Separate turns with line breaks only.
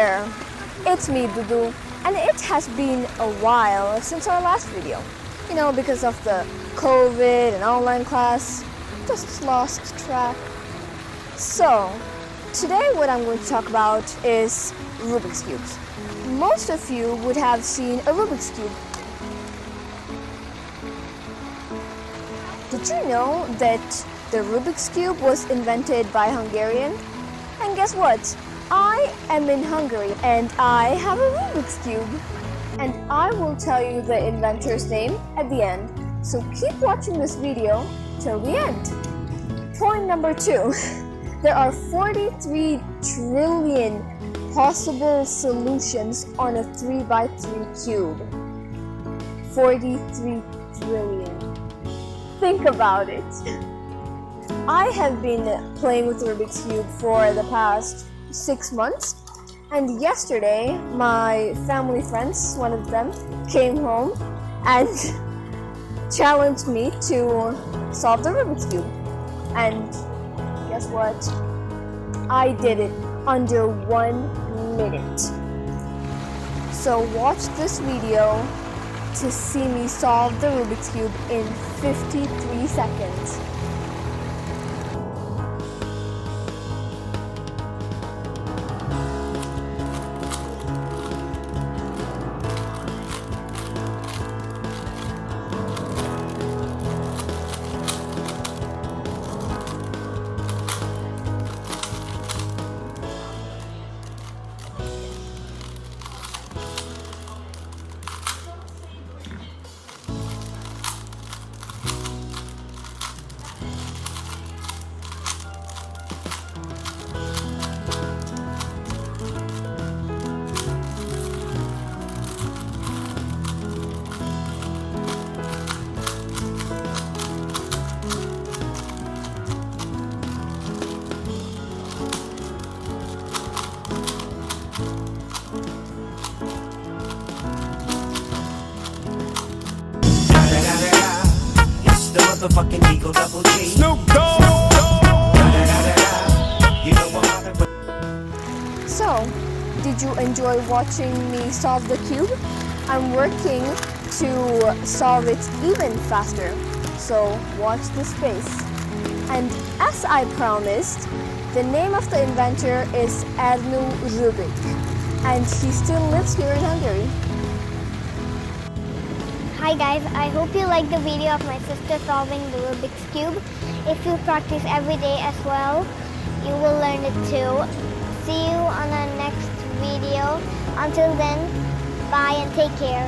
there, it's me, Dudu, and it has been a while since our last video. You know, because of the COVID and online class, just lost track. So, today what I'm going to talk about is Rubik's Cubes. Most of you would have seen a Rubik's Cube. Did you know that the Rubik's Cube was invented by Hungarian? And guess what? I am in Hungary and I have a Rubik's Cube. And I will tell you the inventor's name at the end. So keep watching this video till the end. Point number 2. There are 43 trillion possible solutions on a 3x3 cube. 43 trillion. Think about it. I have been playing with Rubik's Cube for the past 6 months, and yesterday my family friends, one of them, came home and challenged me to solve the Rubik's Cube. And guess what? I did it under 1 minute. So watch this video to see me solve the Rubik's Cube in 53 seconds.
Motherfucking Eagle Double G.
Snoop Dogg.
So, did you enjoy watching me solve the cube? I'm working to solve it even faster, so watch this space. And as I promised, the name of the inventor is Rubik, and he still lives here in Hungary.
Hi guys, I hope you like the video of my sister solving the Rubik's Cube. If you practice every day as well, you will learn it too. See you on the next video. Until then, bye and take care.